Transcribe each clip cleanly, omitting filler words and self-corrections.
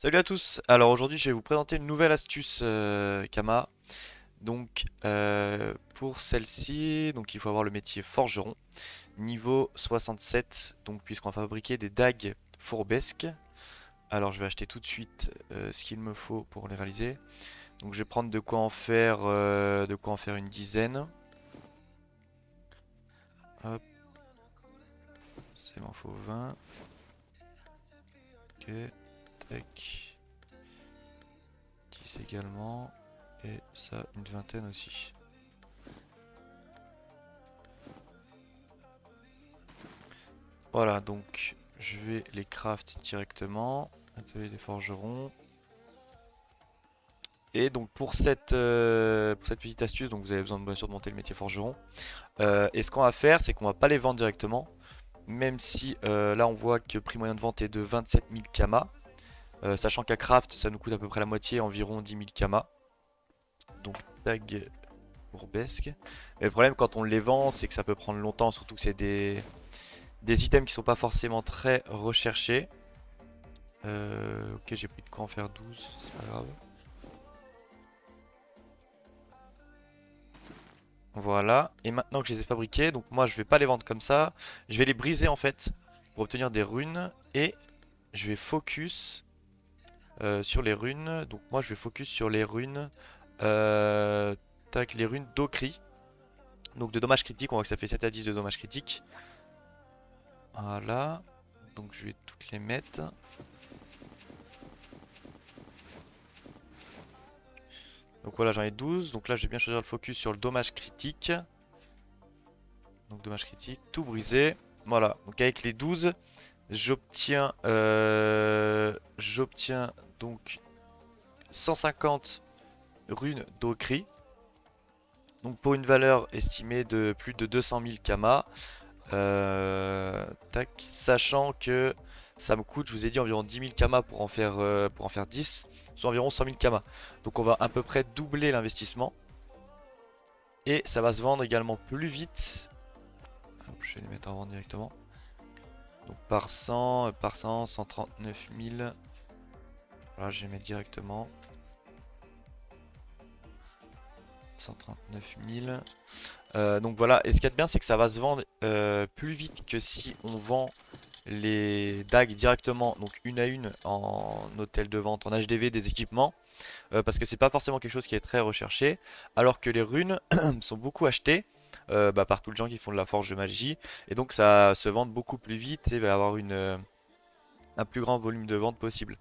Salut à tous. Alors aujourd'hui, je vais vous présenter une nouvelle astuce Kama. Donc pour celle-ci, il faut avoir le métier forgeron, niveau 67. Donc puisqu'on va fabriquer des dagues fourbesques. Alors je vais acheter tout de suite ce qu'il me faut pour les réaliser. Donc je vais prendre de quoi en faire une dizaine. Hop, c'est bon, faut 20. Ok, tac. 10 également. Et ça, une vingtaine aussi. Voilà, donc je vais les craft directement. Atelier des forgerons. Et donc pour cette petite astuce, donc vous avez besoin bien sûr de monter le métier forgeron. Et ce qu'on va faire, c'est qu'on va pas les vendre directement. Même si là on voit que prix moyen de vente est de 27 000 kama. Sachant qu'à craft ça nous coûte à peu près la moitié, environ 10 000 kama. Donc tag bourbesque. Mais le problème quand on les vend, c'est que ça peut prendre longtemps, surtout que c'est des items qui sont pas forcément très recherchés. Ok, j'ai pris de quoi en faire 12, c'est pas grave. Voilà, et maintenant que je les ai fabriqués, donc moi je vais pas les vendre comme ça, je vais les briser en fait pour obtenir des runes et je vais focus sur les runes. Donc moi je vais focus sur les runes, euh, tac, les runes d'Okri, donc de dommages critiques. On voit que ça fait 7 à 10 de dommages critiques. Voilà, donc je vais toutes les mettre. Donc voilà, j'en ai 12. Donc là, je vais bien choisir le focus sur le dommage critique. Donc dommage critique, tout brisé. Voilà, donc avec les 12, j'obtiens donc 150 runes d'Okri. Donc pour une valeur estimée de plus de 200 000 kama. Tac, sachant que ça me coûte, je vous ai dit, environ 10 000 kama pour en faire 10, soit environ 100 000 kama. Donc on va à peu près doubler l'investissement. Et ça va se vendre également plus vite. Hop, je vais les mettre en vente directement. Donc par 100, 139 000. Voilà, je vais les mettre directement. 139 000. Donc voilà, et ce qu'il y a de bien, c'est que ça va se vendre plus vite que si on vend les dagues directement, donc une à une en hôtel de vente, en HDV des équipements, parce que c'est pas forcément quelque chose qui est très recherché, alors que les runes sont beaucoup achetées par tous les gens qui font de la forge de magie, et donc ça se vend beaucoup plus vite et va avoir un plus grand volume de vente possible.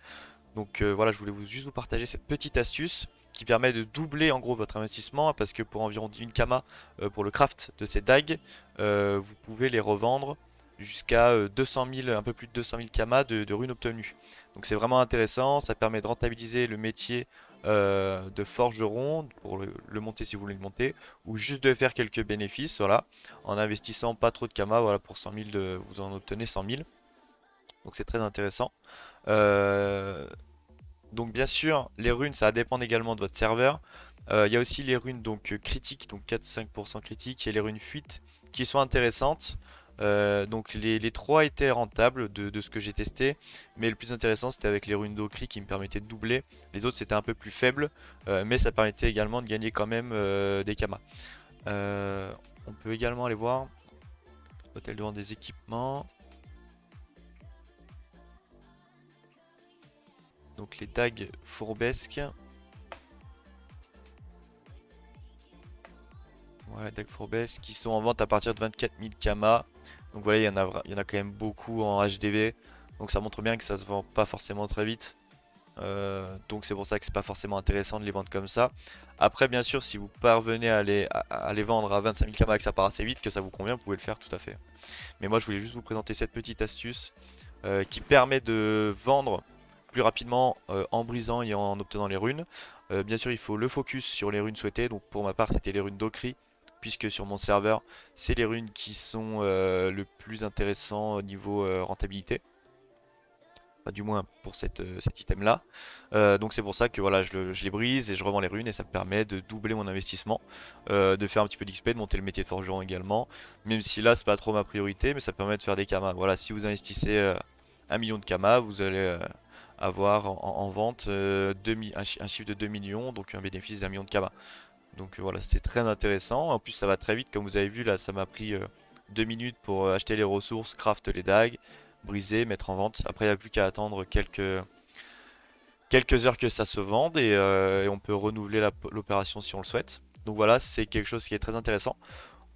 Donc voilà, je voulais juste vous partager cette petite astuce qui permet de doubler en gros votre investissement parce que pour environ 10 000 kama pour le craft de ces dagues, vous pouvez les revendre jusqu'à 200 000, un peu plus de 200 000 kama de runes obtenues. Donc c'est vraiment intéressant, ça permet de rentabiliser le métier de forgeron pour le monter si vous voulez le monter ou juste de faire quelques bénéfices, voilà, en investissant pas trop de kama, voilà, pour 100 000 vous en obtenez 100 000. Donc c'est très intéressant. Euh, donc bien sûr, les runes, ça va dépendre également de votre serveur. Il y a aussi les runes critiques, donc 4-5% critiques, et les runes fuites qui sont intéressantes. Donc les trois étaient rentables de ce que j'ai testé, mais le plus intéressant c'était avec les runes d'Okri qui me permettaient de doubler. Les autres c'était un peu plus faible, mais ça permettait également de gagner quand même des kamas. On peut également aller voir hôtel de vente des équipements. Donc les dagues fourbesques. Ouais, Dag Forbes qui sont en vente à partir de 24 000 kama. Donc voilà, il y en a quand même beaucoup en HDV. Donc ça montre bien que ça se vend pas forcément très vite. Donc c'est pour ça que c'est pas forcément intéressant de les vendre comme ça. Après, bien sûr, si vous parvenez à les vendre à 25 000 kama et que ça part assez vite, que ça vous convient, vous pouvez le faire tout à fait. Mais moi, je voulais juste vous présenter cette petite astuce qui permet de vendre plus rapidement en brisant et en obtenant les runes. Bien sûr, il faut le focus sur les runes souhaitées. Donc pour ma part, c'était les runes d'Okri puisque sur mon serveur, c'est les runes qui sont le plus intéressant au niveau rentabilité. Enfin, du moins pour cet item là. Donc c'est pour ça que voilà, je les brise et je revends les runes et ça me permet de doubler mon investissement, de faire un petit peu d'XP, de monter le métier de forgeron également. Même si là c'est pas trop ma priorité, mais ça permet de faire des kamas. Voilà, si vous investissez 1 million de kamas, vous allez avoir en vente un chiffre de 2 millions, donc un bénéfice d'1 million de Kama. Donc voilà, c'est très intéressant. En plus, ça va très vite, comme vous avez vu là, ça m'a pris 2 minutes pour acheter les ressources, craft les dagues, briser, mettre en vente. Après, il n'y a plus qu'à attendre quelques heures que ça se vende et on peut renouveler l'opération si on le souhaite. Donc voilà, c'est quelque chose qui est très intéressant.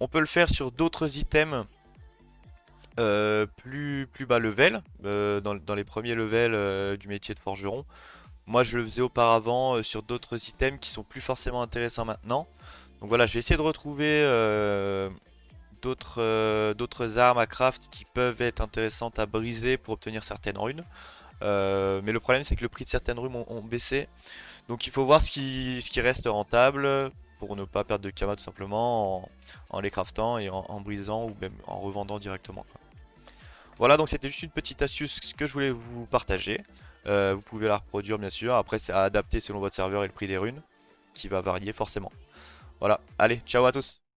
On peut le faire sur d'autres items plus bas level, dans les premiers levels du métier de forgeron. Moi, je le faisais auparavant sur d'autres items qui sont plus forcément intéressants maintenant. Donc voilà, je vais essayer de retrouver d'autres armes à craft qui peuvent être intéressantes à briser pour obtenir certaines runes. Mais le problème, c'est que le prix de certaines runes ont baissé. Donc il faut voir ce qui reste rentable pour ne pas perdre de Kama tout simplement en les craftant et en brisant ou même en revendant directement, quoi. Voilà, donc c'était juste une petite astuce que je voulais vous partager. Vous pouvez la reproduire bien sûr. Après, c'est à adapter selon votre serveur et le prix des runes qui va varier forcément. Voilà, allez, ciao à tous!